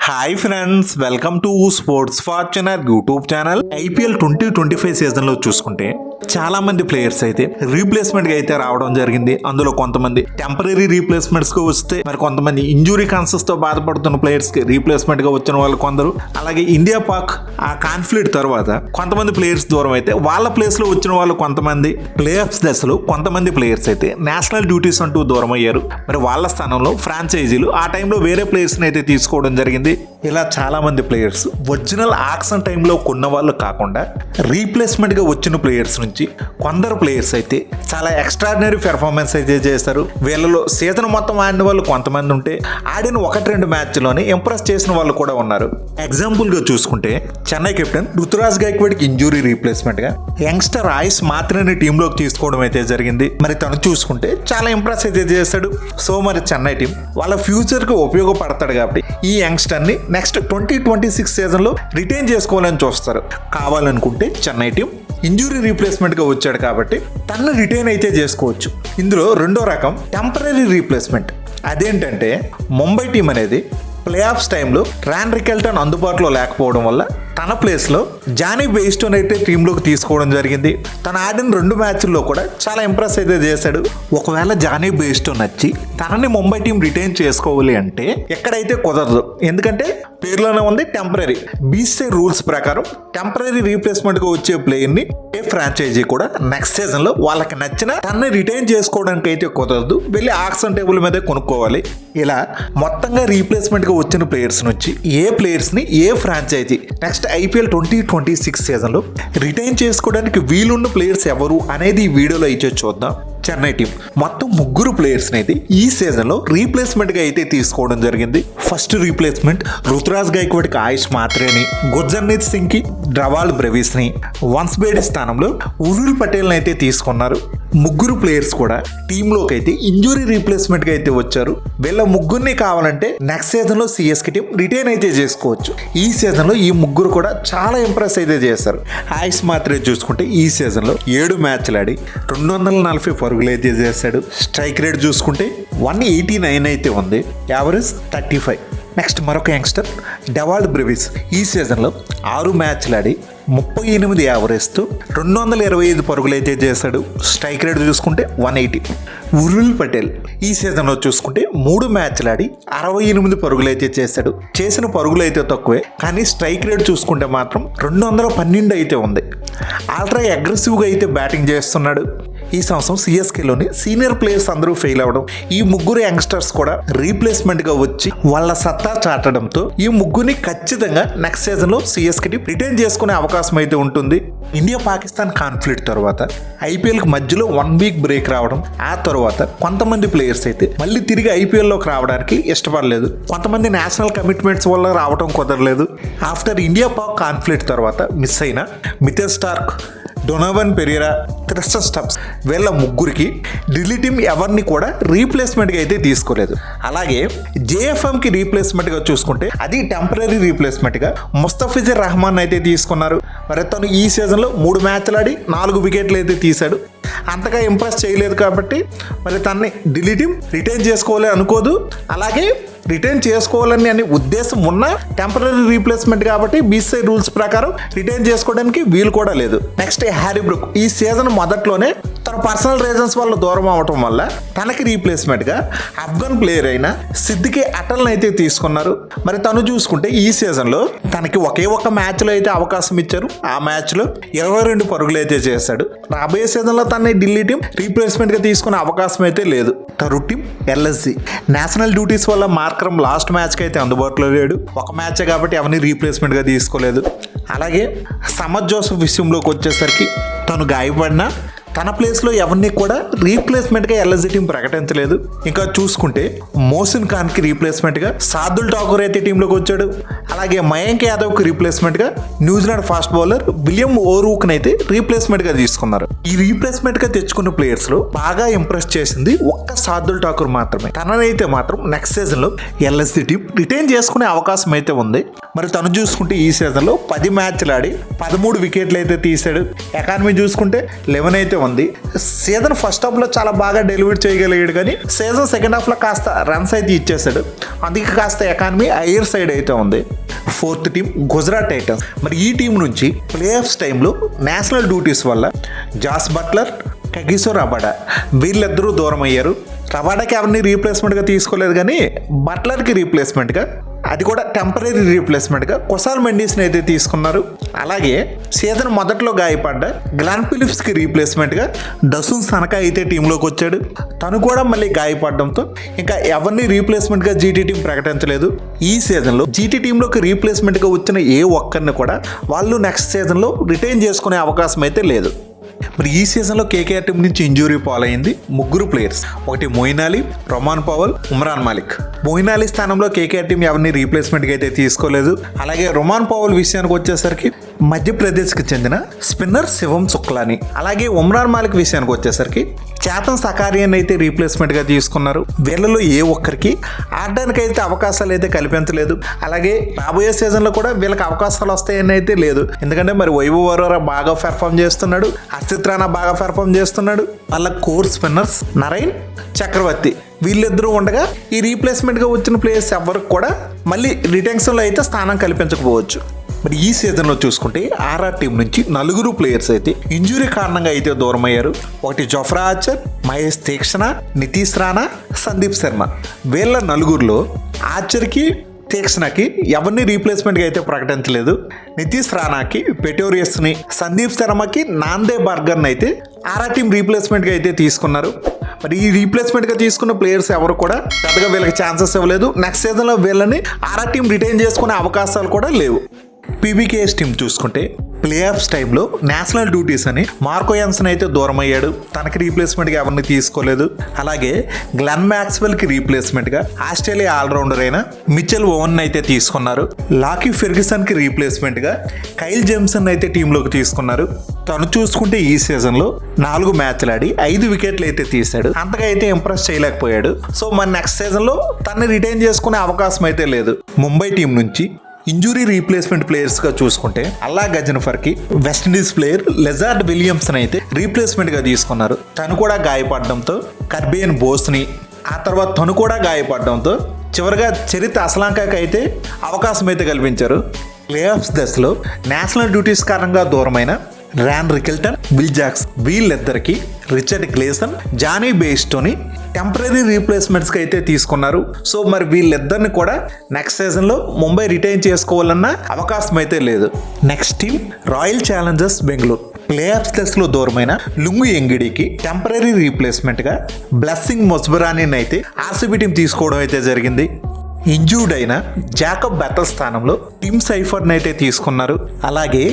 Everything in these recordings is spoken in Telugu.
Hi friends, welcome to sports Fortuner YouTube channel. IPL 2025 సీజన్లో చూసుకుంటే చాలా మంది ప్లేయర్స్ అయితే రీప్లేస్మెంట్ గా అయితే రావడం జరిగింది. అందులో కొంతమంది టెంపరీ రీప్లేస్మెంట్స్ గా వస్తే, మరి కొంతమంది ఇంజురీ కాన్సెస్ తో బాధపడుతున్న ప్లేయర్స్ కి రీప్లేస్మెంట్ గా వచ్చిన వాళ్ళు కొందరు. అలాగే ఇండియా పాక్ ఆ కాన్ఫ్లిక్ట్ తర్వాత కొంతమంది ప్లేయర్స్ దూరం అయితే వాళ్ళ ప్లేస్ లో వచ్చిన వాళ్ళు కొంతమంది. ప్లే ఆఫ్స్ దశలో కొంతమంది ప్లేయర్స్ అయితే నేషనల్ డ్యూటీస్ అంటూ దూరం అయ్యారు. మరి వాళ్ళ స్థానంలో ఫ్రాంచైజీలు ఆ టైంలో వేరే ప్లేయర్స్ అయితే తీసుకోవడం జరిగింది. ఇలా చాలా మంది ప్లేయర్స్ ఒరిజినల్ ఆక్షన్ టైంలో కొన్న వాళ్ళు కాకుండా రీప్లేస్మెంట్ గా వచ్చిన ప్లేయర్స్ నుంచి కొందరు ప్లేయర్స్ అయితే చాలా ఎక్స్ట్రాడినరీ పెర్ఫార్మెన్స్ అయితే చేస్తారు. వీళ్ళలో సీజన్ మొత్తం ఆడిన వాళ్ళు కొంతమంది ఉంటే, ఆడిన 1-2 మ్యాచ్లోనే ఇంప్రెస్ చేసిన వాళ్ళు కూడా ఉన్నారు. ఎగ్జాంపుల్ గా చూసుకుంటే చెన్నై కెప్టెన్ రుతురాజ్ గైక్వాడ్కి ఇంజురీ రీప్లేస్మెంట్ గా యంగ్స్టర్ ఆయుష్ మాత్రని టీంలోకి తీసుకోవడం అయితే జరిగింది. మరి తను చూసుకుంటే చాలా ఇంప్రెస్ అయితే చేస్తాడు. సో మరి చెన్నై టీం వాళ్ళ ఫ్యూచర్ కి ఉపయోగపడతాడు కాబట్టి ఈ యంగ్స్టర్ ని నెక్స్ట్ 2026 సీజన్ లో రిటైన్ చేసుకోవాలని చూస్తారు. కావాలనుకుంటే చెన్నై టీం ఇంజురీ రీప్లేస్మెంట్ గా వచ్చాడు కాబట్టి తను రిటైన్ అయితే చేసుకోవచ్చు. ఇందులో రెండో రకం టెంపరీ రీప్లేస్మెంట్. అదేంటంటే ముంబై టీం అనేది ప్లే ఆఫ్స్ టైంలో రాన్ రికెల్టన్ అందుబాటులో లేకపోవడం వల్ల తన ప్లేస్లో జానీ బెయిస్టోన్ అయితే టీంలోకి తీసుకోవడం జరిగింది. తను ఆడిన 2 మ్యాచ్ల్లో కూడా చాలా ఇంప్రెస్ అయితే చేశాడు. ఒకవేళ జానీ బెయిస్టోన్ వచ్చి తనని ముంబై టీం రిటైన్ చేసుకోవాలి అంటే ఎక్కడైతే కుదరదు. ఎందుకంటే పేరులోనే ఉంది టెంపరీ. బీసీసీఐ రూల్స్ ప్రకారం టెంపరీ రీప్లేస్మెంట్ గా వచ్చే ప్లేయర్ ని ఏ ఫ్రాంచైజీ కూడా నెక్స్ట్ సీజన్ లో వాళ్ళకి నచ్చిన తనని రిటైన్ చేసుకోవడానికి అయితే కుదరదు. వెళ్ళి ఆక్షన్ టేబుల్ మీదే కొనుక్కోవాలి. ఇలా మొత్తంగా రీప్లేస్మెంట్ గా వచ్చిన ప్లేయర్స్ నుంచి ఏ ప్లేయర్స్ ని ఏ ఫ్రాంచైజీ నెక్స్ట్ ఐపీఎల్ 2026 సీజన్ లో రిటైన్ చేసుకోవడానికి వీలున్న ప్లేయర్స్ ఎవరు అనేది ఈ వీడియోలో అయితే చూద్దాం. చెన్నై టీం మొత్తం 3 ప్లేయర్స్ అయితే ఈ సీజన్ లో రీప్లేస్మెంట్ గా అయితే తీసుకోవడం జరిగింది. ఫస్ట్ రీప్లేస్మెంట్ రుతురాజ్ గైక్వాడ్కి ఆయుష్ మాత్రేని, గుర్జర్నీత్ సింగ్ కి డ్రవాల్ బ్రెవిస్ ని, వన్స్ బేడి స్థానంలో ఉరుల్ పటేల్ అయితే తీసుకున్నారు. 3 ప్లేయర్స్ కూడా టీంలోకి అయితే ఇంజురీ రీప్లేస్మెంట్ గా అయితే వచ్చారు. వీళ్ళ 3 కావాలంటే నెక్స్ట్ సీజన్ లో సిఎస్కే టీం రిటైన్ అయితే చేసుకోవచ్చు. ఈ సీజన్ లో ఈ 3 కూడా చాలా ఇంప్రెస్ అయితే చేశారు. ఆయుష్ మాత్రే చూసుకుంటే ఈ సీజన్ లో 7 మ్యాచ్లు ఆడి 240 పరుగులు అయితే చేశాడు. స్ట్రైక్ రేట్ చూసుకుంటే 189 అయితే ఉంది. యావరేజ్ 35. నెక్స్ట్ మరొక యంగ్స్టర్ డెవాల్డ్ బ్రెవిస్ ఈ సీజన్లో 6 మ్యాచ్లు ఆడి 38 యావరేజ్తో 225 పరుగులు అయితే చేశాడు. స్ట్రైక్ రేట్ చూసుకుంటే 180. ఉరుల్ పటేల్ ఈ సీజన్లో చూసుకుంటే 3 మ్యాచ్లు ఆడి 68 పరుగులు అయితే చేశాడు. చేసిన పరుగులు అయితే తక్కువే, కానీ స్ట్రైక్ రేట్ చూసుకుంటే మాత్రం 212 అయితే ఉంది. ఆల్ట్రా అగ్రెసివ్గా అయితే బ్యాటింగ్ చేస్తున్నాడు. ఈ సంవత్సరం సిఎస్కేలోని సీనియర్ ప్లేయర్స్ అందరూ ఫెయిల్ అవ్వడం, ఈ 3 యంగ్స్టర్స్ కూడా రీప్లేస్మెంట్ గా వచ్చి వాళ్ళ సత్తా చాటడంతో ఈ 3 ఖచ్చితంగా నెక్స్ట్ సీజన్ లో సిఎస్కే టీం రిటైన్ చేసుకునే అవకాశం అయితే ఉంటుంది. ఇండియా పాకిస్తాన్ కాన్ఫ్లిక్ట్ తర్వాత ఐపీఎల్ కి మధ్యలో 1 వీక్ బ్రేక్ రావడం, ఆ తర్వాత కొంతమంది ప్లేయర్స్ అయితే మళ్ళీ తిరిగి ఐపీఎల్ లోకి రావడానికి ఇష్టపడలేదు. కొంతమంది నేషనల్ కమిట్మెంట్స్ వల్ల రావడం కుదరలేదు. ఆఫ్టర్ ఇండియా పాక్ కాన్ఫ్లిక్ట్ తర్వాత మిస్ అయిన Mitchell Starc, Donovan Ferreira, Tristan Stubbs వీళ్ళ 3కి ఢిల్లీ టీం ఎవరిని కూడా రీప్లేస్మెంట్గా అయితే తీసుకోలేదు. అలాగే జేఎఫ్ఎంకి రీప్లేస్మెంట్గా చూసుకుంటే అది టెంపరీ రీప్లేస్మెంట్గా ముస్తఫిజుర్ రహమాన్ అయితే తీసుకున్నారు. మరి తను ఈ సీజన్లో 3 మ్యాచ్లు ఆడి 4 వికెట్లు అయితే తీశాడు. అంతగా ఇంప్రెస్ చేయలేదు కాబట్టి మరి తనని ఢిల్లీ టీం రిటైన్ చేసుకోవాలి అనుకోదు. అలాగే రిటైన్ చేసుకోవాలని అనే ఉద్దేశం ఉన్న టెంపరీ రీప్లేస్మెంట్ కాబట్టి బీసీసీఐ రూల్స్ ప్రకారం రిటైన్ చేసుకోవడానికి వీలు కూడా లేదు. నెక్స్ట్ హ్యారీ బ్రూక్ ఈ సీజన్ మొదట్లోనే తన పర్సనల్ రీజన్స్ వల్ల దూరం అవటం వల్ల తనకి రీప్లేస్మెంట్ గా ఆఫ్ఘన్ ప్లేయర్ అయిన సిద్దికి అటల్ని అయితే తీసుకున్నారు. మరి తను చూసుకుంటే ఈ సీజన్ లో తనకి ఒకే ఒక్క మ్యాచ్ లో అయితే అవకాశం ఇచ్చారు. ఆ మ్యాచ్ లో 22 పరుగులు అయితే చేశాడు. రాబోయే సీజన్ లో తనని ఢిల్లీ టీం రీప్లేస్మెంట్ గా తీసుకునే అవకాశం అయితే లేదు. తరు టీం ఎల్ఎస్జి నేషనల్ డ్యూటీస్ వల్ల మార్కరం లాస్ట్ మ్యాచ్ కి అయితే అందుబాటులో లేడు. ఒక మ్యాచ్ కాబట్టి ఎవరిని రీప్లేస్మెంట్ గా తీసుకోలేదు. అలాగే సమద్ జోసెఫ్ విషయంలోకి వచ్చేసరికి తను గాయపడినా తన ప్లేస్లో ఎవరిని కూడా రీప్లేస్మెంట్గా ఎల్ఎస్జి టీం ప్రకటించలేదు. ఇంకా చూసుకుంటే మోసిన్ ఖాన్కి రీప్లేస్మెంట్గా సాదుల్ ఠాకూర్ అయితే టీంలోకి వచ్చాడు. అలాగే మయాంక్ యాదవ్కి రీప్లేస్మెంట్గా న్యూజిలాండ్ ఫాస్ట్ బౌలర్ విలియం ఓరూక్ని అయితే రీప్లేస్మెంట్గా తీసుకున్నారు. ఈ రీప్లేస్మెంట్గా తెచ్చుకున్న ప్లేయర్స్లో బాగా ఇంప్రెస్ చేసింది ఒక్క శార్దుల్ ఠాకూర్ మాత్రమే. తననైతే మాత్రం నెక్స్ట్ సీజన్లో ఎల్ఎస్సి టీం రిటైన్ చేసుకునే అవకాశం అయితే ఉంది. మరి తను చూసుకుంటే ఈ సీజన్లో 10 మ్యాచ్లు ఆడి 13 వికెట్లు అయితే తీశాడు. ఎకానమీ చూసుకుంటే 11 అయితే ఉంది. సీజన్ ఫస్ట్ హాఫ్లో చాలా బాగా డెలివరీ చేయగలిగాడు, కానీ సీజన్ సెకండ్ హాఫ్లో కాస్త రన్స్ అయితే ఇచ్చేసాడు. అందుకే కాస్త ఎకానమీ హైయర్ సైడ్ అయితే ఉంది. 4th team Gujarat Titans. మరి ఈ టీం నుంచి ప్లే ఆఫ్స్ టైంలో నేషనల్ డ్యూటీస్ వల్ల జాస్ బట్లర్, కగిసో రబాడా వీళ్ళిద్దరూ దూరం అయ్యారు. రబాడాకి ఎవరిని రీప్లేస్మెంట్గా తీసుకోలేదు, కానీ బట్లర్కి రీప్లేస్మెంట్గా, అది కూడా టెంపరీ రీప్లేస్మెంట్గా కుశాల్ మెండిస్ని అయితే తీసుకున్నారు. అలాగే సీజన్ మొదట్లో గాయపడ్డ గ్లాన్ ఫిలిప్స్కి రీప్లేస్మెంట్గా డసూన్ సనకా అయితే టీంలోకి వచ్చాడు. తను కూడా మళ్ళీ గాయపడడంతో ఇంకా ఎవరిని రీప్లేస్మెంట్గా జీటీ టీం ప్రకటించలేదు. ఈ సీజన్లో జీటీ టీంలోకి రీప్లేస్మెంట్గా వచ్చిన ఏ ఒక్కరిని కూడా వాళ్ళు నెక్స్ట్ సీజన్లో రిటైన్ చేసుకునే అవకాశం అయితే లేదు. మరి ఈ సీజన్లో కేకేఆర్ టీం నుంచి ఇంజురీ పాలైంది 3 ప్లేయర్స్. ఒకటి మొయిన్ అలీ, రొమాన్ పవల్, ఉమ్రాన్ మాలిక్. మొయిన్ అలీ స్థానంలో కేకేఆర్ టీం ఎవరిని రీప్లేస్మెంట్గా అయితే తీసుకోలేదు. అలాగే రొమాన్ పవల్ విషయానికి వచ్చేసరికి మధ్యప్రదేశ్కి చెందిన స్పిన్నర్ శివం శుక్లాని. అలాగే ఉమ్రాన్ మాలిక్ విషయానికి వచ్చేసరికి చేతన్ సకారియన్ అయితే రీప్లేస్మెంట్గా తీసుకున్నారు. వీళ్ళలో ఏ ఒక్కరికి ఆడడానికి అయితే అవకాశాలు అయితే కల్పించలేదు. అలాగే రాబోయే సీజన్లో కూడా వీళ్ళకి అవకాశాలు వస్తాయని అయితే లేదు. ఎందుకంటే మరి వైభవ్ అరోరా బాగా పెర్ఫామ్ చేస్తున్నాడు, హర్షిత్ రాణా బాగా పెర్ఫామ్ చేస్తున్నాడు. వాళ్ళ కోర్ స్పిన్నర్స్ నరైన్, చక్రవర్తి వీళ్ళిద్దరూ ఉండగా ఈ రీప్లేస్మెంట్గా వచ్చిన ప్లేయర్స్ ఎవరికి కూడా మళ్ళీ రిటెన్షన్లో అయితే స్థానం కల్పించకపోవచ్చు. మరి ఈ సీజన్లో చూసుకుంటే ఆర్ఆర్ టీం నుంచి 4 ప్లేయర్స్ అయితే ఇంజురీ కారణంగా అయితే దూరం అయ్యారు. ఒకటి జోఫ్రా ఆర్చర్, మహేష్ తీక్షణ, నితీష్ రాణా, సందీప్ శర్మ. వీళ్ళ 4లో ఆర్చర్కి, తీక్షణకి ఎవరిని రీప్లేస్మెంట్గా అయితే ప్రకటించలేదు. నితీష్ రాణాకి పెటోరియస్ని, సందీప్ శర్మకి నాందే బర్గర్ని అయితే ఆర్ఆర్ టీం రీప్లేస్మెంట్గా అయితే తీసుకున్నారు. మరి ఈ రీప్లేస్మెంట్గా తీసుకున్న ప్లేయర్స్ ఎవరు కూడా పెద్దగా వీళ్ళకి ఛాన్సెస్ ఇవ్వలేదు. నెక్స్ట్ సీజన్లో వీళ్ళని ఆర్ఆర్ టీం రిటైన్ చేసుకునే అవకాశాలు కూడా లేవు. పీబీకేఎస్ టీం చూసుకుంటే ప్లే ఆఫ్స్ టైంలో నేషనల్ డ్యూటీస్ అని మార్కో యాన్సన్ అయితే దూరం అయ్యాడు. తనకి రీప్లేస్మెంట్గా ఎవరిని తీసుకోలేదు. అలాగే గ్లెన్ మ్యాక్స్వెల్కి రీప్లేస్మెంట్గా ఆస్ట్రేలియా ఆల్రౌండర్ అయిన మిచెల్ ఓవెన్ అయితే తీసుకున్నారు. లాకీ ఫెర్గ్యూసన్కి రీప్లేస్మెంట్గా కైల్ జేమ్సన్ అయితే టీంలోకి తీసుకున్నారు. తను చూసుకుంటే ఈ సీజన్లో 4 మ్యాచ్లు ఆడి 5 వికెట్లు అయితే తీశాడు. అంతగా అయితే ఇంప్రెస్ చేయలేకపోయాడు. సో మన నెక్స్ట్ సీజన్లో తనని రిటైన్ చేసుకునే అవకాశం అయితే లేదు. ముంబై టీం నుంచి ఇంజురీ రీప్లేస్మెంట్ ప్లేయర్స్గా చూసుకుంటే అల్లా గజనఫర్కి వెస్టిండీస్ ప్లేయర్ లెజార్డ్ విలియమ్సన్ అయితే రీప్లేస్మెంట్గా తీసుకున్నారు. తను కూడా గాయపడడంతో కర్బియన్ బోస్ని, ఆ తర్వాత తను కూడా గాయపడడంతో చివరిగా చరిత్ అసలాంకాకి అయితే అవకాశం అయితే కల్పించారు. ప్లే ఆఫ్స్ దశలో నేషనల్ డ్యూటీస్ కారణంగా దూరమైన ర్యాన్ రికెల్టన్, విల్ జాక్స్ వీళ్ళిద్దరికి రిచర్డ్ గ్లేసన్, జానీ బేస్టోని టెంపరీ రీప్లేస్మెంట్స్కి అయితే తీసుకున్నారు. సో మరి వీళ్ళిద్దరిని కూడా నెక్స్ట్ సీజన్లో ముంబై రిటైన్ చేసుకోవాలన్న అవకాశం అయితే లేదు. Next team royal Challengers Bengaluru. Play offs దశలో దూరమైన లుంగు ఎంగిడికి టెంపరీ రీప్లేస్మెంట్గా బ్లెస్సింగ్ మొస్బరానీని అయితే ఆర్సీబీ టీం తీసుకోవడం అయితే జరిగింది. ఇంజూర్డ్ అయిన జాకబ్ బెటల్ స్థానంలో టిమ్ సైఫర్ని అయితే తీసుకున్నారు. అలాగే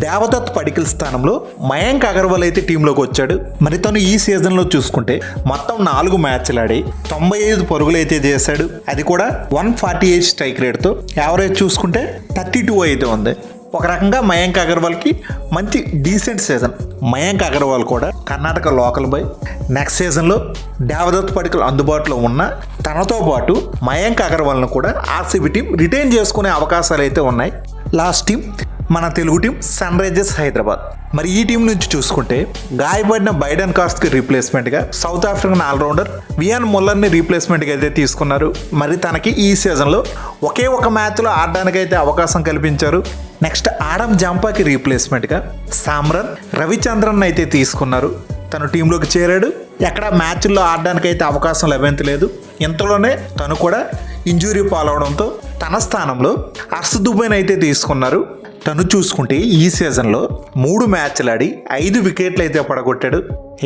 దేవదత్ పడికల్ స్థానంలో మయాంక్ అగర్వాల్ అయితే టీంలోకి వచ్చాడు. మరి తను ఈ సీజన్లో చూసుకుంటే మొత్తం 4 మ్యాచ్లు ఆడి 95 పరుగులు అయితే చేశాడు. అది కూడా 148 స్ట్రైక్ రేట్తో. యావరేజ్ చూసుకుంటే 32 అయితే ఉంది. ఒక రకంగా మయాంక్ అగర్వాల్కి మంచి డీసెంట్ సీజన్. మయాంక్ అగర్వాల్ కూడా కర్ణాటక లోకల్ బాయ్. నెక్స్ట్ సీజన్లో దేవదత్ పడికల్ అందుబాటులో ఉన్న తనతో పాటు మయాంక్ అగర్వాల్ను కూడా ఆర్సీబీ టీం రిటైన్ చేసుకునే అవకాశాలు అయితే ఉన్నాయి. లాస్ట్ టీం మన Telugu team Sunrisers Hyderabad. మరి ఈ టీం నుంచి చూసుకుంటే గాయపడిన బైడెన్ కార్స్కి రీప్లేస్మెంట్గా సౌత్ ఆఫ్రికన్ ఆల్రౌండర్ వియాన్ ముల్లర్ని రీప్లేస్మెంట్గా అయితే తీసుకున్నారు. మరి తనకి ఈ సీజన్లో ఒకే ఒక మ్యాచ్లో ఆడడానికి అయితే అవకాశం కల్పించారు. నెక్స్ట్ ఆడమ్ జంపాకి రీప్లేస్మెంట్గా సామ్రన్ రవిచంద్రన్ అయితే తీసుకున్నారు. తను టీంలోకి చేరాడు. ఎక్కడ మ్యాచ్ల్లో ఆడడానికి అయితే అవకాశం లభించలేదు. ఇంతలోనే తను కూడా ఇంజురీ పాలవడంతో తన స్థానంలో హర్ష్ దుబేని అయితే తీసుకున్నారు. తను చూసుకుంటే ఈ సీజన్లో 3 మ్యాచ్లు ఆడి 5 వికెట్లు అయితే పడగొట్టాడు.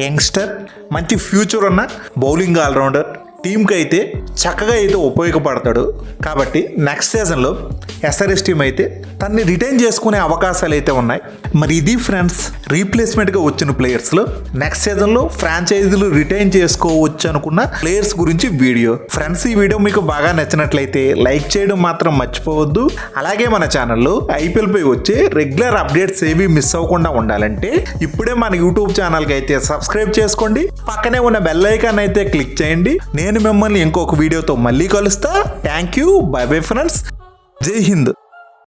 యంగ్స్టర్, మంచి ఫ్యూచర్ ఉన్న బౌలింగ్ ఆల్రౌండర్. టీంకి అయితే చక్కగా అయితే ఉపయోగపడతాడు. కాబట్టి నెక్స్ట్ సీజన్లో ఎస్ఆర్ఎస్ టీం అయితే తన్ని రిటైన్ చేసుకునే అవకాశాలు అయితే ఉన్నాయి. మరి ఇది ఫ్రెండ్స్ రీప్లేస్మెంట్గా వచ్చిన ప్లేయర్స్లో నెక్స్ట్ సీజన్లో ఫ్రాంచైజీలు రిటైన్ చేసుకోవచ్చు అనుకున్న ప్లేయర్స్ గురించి వీడియో. ఫ్రెండ్స్ ఈ వీడియో మీకు బాగా నచ్చినట్లయితే లైక్ చేయడం మాత్రం మర్చిపోవద్దు. అలాగే మన ఛానల్లో ఐపీఎల్ పై వచ్చే రెగ్యులర్ అప్డేట్స్ ఏవి మిస్ అవ్వకుండా ఉండాలంటే ఇప్పుడే మన యూట్యూబ్ ఛానల్కి అయితే సబ్స్క్రైబ్ చేసుకోండి. పక్కనే ఉన్న బెల్ ఐకాన్ అయితే క్లిక్ చేయండి. నేను మిమ్మల్ని ఇంకొక వీడియోతో మళ్ళీ కలుస్తా. Thank you. By bye friends. జై హింద్.